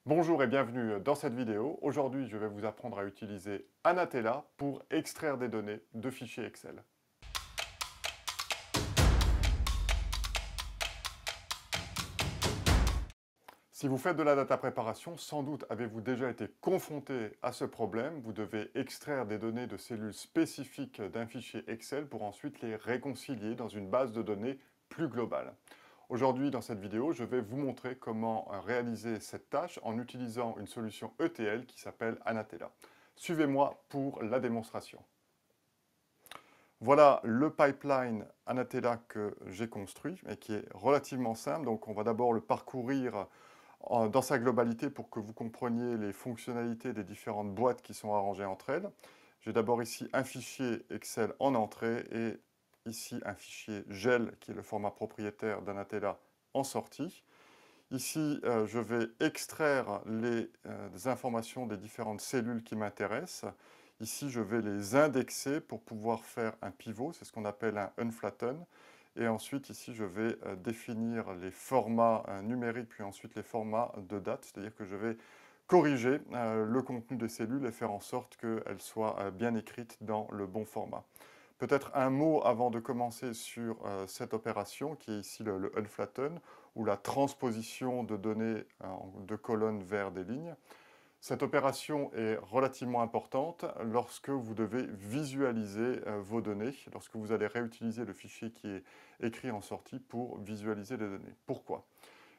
Bonjour et bienvenue dans cette vidéo. Aujourd'hui, je vais vous apprendre à utiliser Anatella pour extraire des données de fichiers Excel. Si vous faites de la data préparation, sans doute avez-vous déjà été confronté à ce problème. Vous devez extraire des données de cellules spécifiques d'un fichier Excel pour ensuite les réconcilier dans une base de données plus globale. Aujourd'hui, dans cette vidéo, je vais vous montrer comment réaliser cette tâche en utilisant une solution ETL qui s'appelle Anatella. Suivez-moi pour la démonstration. Voilà le pipeline Anatella que j'ai construit et qui est relativement simple. Donc on va d'abord le parcourir dans sa globalité pour que vous compreniez les fonctionnalités des différentes boîtes qui sont arrangées entre elles. J'ai d'abord ici un fichier Excel en entrée et ici un fichier GEL qui est le format propriétaire d'Anatella en sortie. Ici, je vais extraire les informations des différentes cellules qui m'intéressent. Ici, je vais les indexer pour pouvoir faire un pivot, c'est ce qu'on appelle un unflatten. Et ensuite, ici, je vais définir les formats numériques, puis ensuite les formats de date, c'est-à-dire que je vais corriger le contenu des cellules et faire en sorte qu'elles soient bien écrites dans le bon format. Peut-être un mot avant de commencer sur cette opération, qui est ici le unflatten, ou la transposition de données de colonnes vers des lignes. Cette opération est relativement importante lorsque vous devez visualiser vos données, lorsque vous allez réutiliser le fichier qui est écrit en sortie pour visualiser les données. Pourquoi?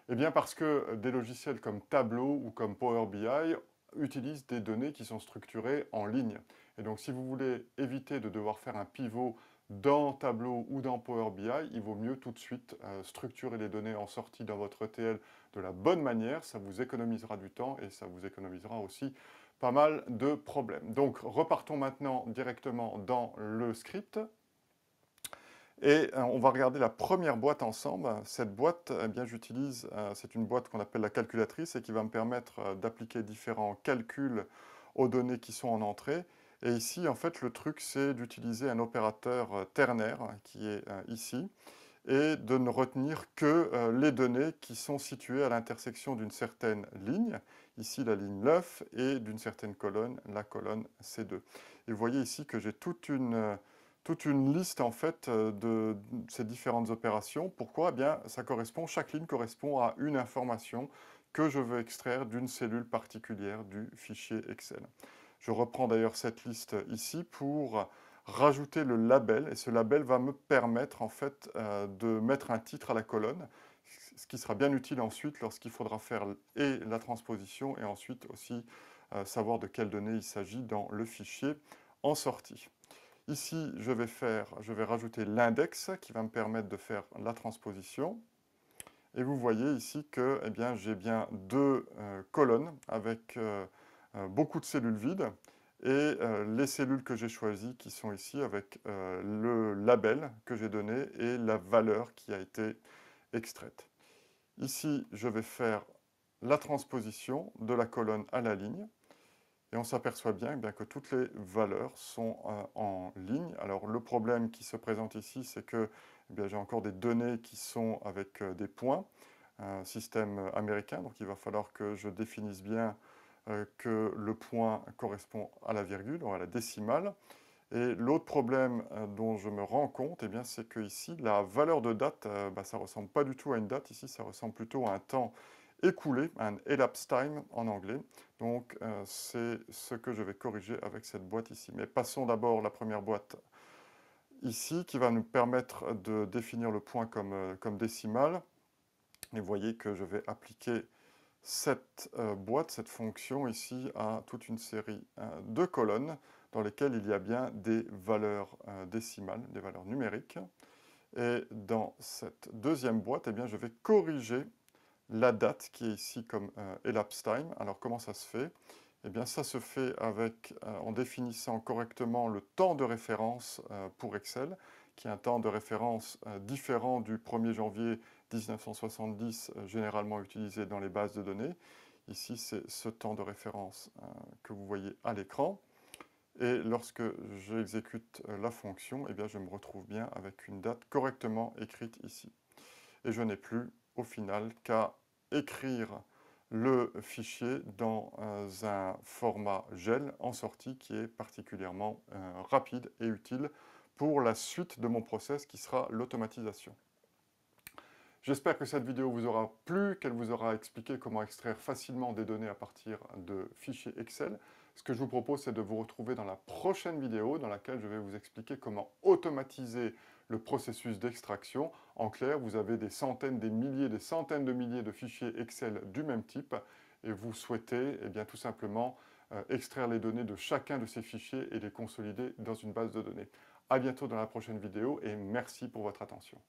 Eh bien parce que des logiciels comme Tableau ou comme Power BI utilisent des données qui sont structurées en ligne. Et donc si vous voulez éviter de devoir faire un pivot dans Tableau ou dans Power BI, il vaut mieux tout de suite structurer les données en sortie dans votre ETL de la bonne manière. Ça vous économisera du temps et ça vous économisera aussi pas mal de problèmes. Donc repartons maintenant directement dans le script. Et on va regarder la première boîte ensemble. Cette boîte, eh bien, j'utilise, c'est une boîte qu'on appelle la calculatrice et qui va me permettre d'appliquer différents calculs aux données qui sont en entrée. Et ici, en fait, le truc, c'est d'utiliser un opérateur ternaire qui est ici et de ne retenir que les données qui sont situées à l'intersection d'une certaine ligne, ici la ligne 9, et d'une certaine colonne, la colonne C2. Et vous voyez ici que j'ai toute une liste en fait de ces différentes opérations. Pourquoi? Eh bien, chaque ligne correspond à une information que je veux extraire d'une cellule particulière du fichier Excel. Je reprends d'ailleurs cette liste ici pour rajouter le label, et ce label va me permettre en fait de mettre un titre à la colonne, ce qui sera bien utile ensuite lorsqu'il faudra faire et la transposition et ensuite aussi savoir de quelles données il s'agit dans le fichier en sortie. Ici, je vais rajouter l'index qui va me permettre de faire la transposition. Et vous voyez ici que eh bien, j'ai bien deux colonnes avec beaucoup de cellules vides et les cellules que j'ai choisies qui sont ici avec le label que j'ai donné et la valeur qui a été extraite. Ici, je vais faire la transposition de la colonne à la ligne. Et on s'aperçoit bien, que toutes les valeurs sont en ligne. Alors le problème qui se présente ici, c'est que j'ai encore des données qui sont avec des points, un système américain, donc il va falloir que je définisse bien que le point correspond à la virgule ou à la décimale. Et l'autre problème dont je me rends compte, c'est que ici, la valeur de date, ça ne ressemble pas du tout à une date. Ici, ça ressemble plutôt à un temps écoulé, un elapsed time en anglais. Donc, c'est ce que je vais corriger avec cette boîte ici. Mais passons d'abord la première boîte ici, qui va nous permettre de définir le point comme décimal. Et vous voyez que je vais appliquer cette boîte, cette fonction ici, à toute une série de colonnes dans lesquelles il y a bien des valeurs décimales, des valeurs numériques. Et dans cette deuxième boîte, je vais corriger la date qui est ici comme elapsed time. Alors comment ça se fait? Ça se fait en définissant correctement le temps de référence pour Excel, qui est un temps de référence différent du 1er janvier 1970, généralement utilisé dans les bases de données. Ici, c'est ce temps de référence que vous voyez à l'écran. Et lorsque j'exécute la fonction, je me retrouve bien avec une date correctement écrite ici. Et je n'ai plus, au final, qu'à écrire le fichier dans un format GEL en sortie qui est particulièrement rapide et utile pour la suite de mon process qui sera l'automatisation. J'espère que cette vidéo vous aura plu, qu'elle vous aura expliqué comment extraire facilement des données à partir de fichiers Excel. Ce que je vous propose, c'est de vous retrouver dans la prochaine vidéo dans laquelle je vais vous expliquer comment automatiser le processus d'extraction. En clair, vous avez des centaines, des milliers, des centaines de milliers de fichiers Excel du même type et vous souhaitez tout simplement extraire les données de chacun de ces fichiers et les consolider dans une base de données. À bientôt dans la prochaine vidéo et merci pour votre attention.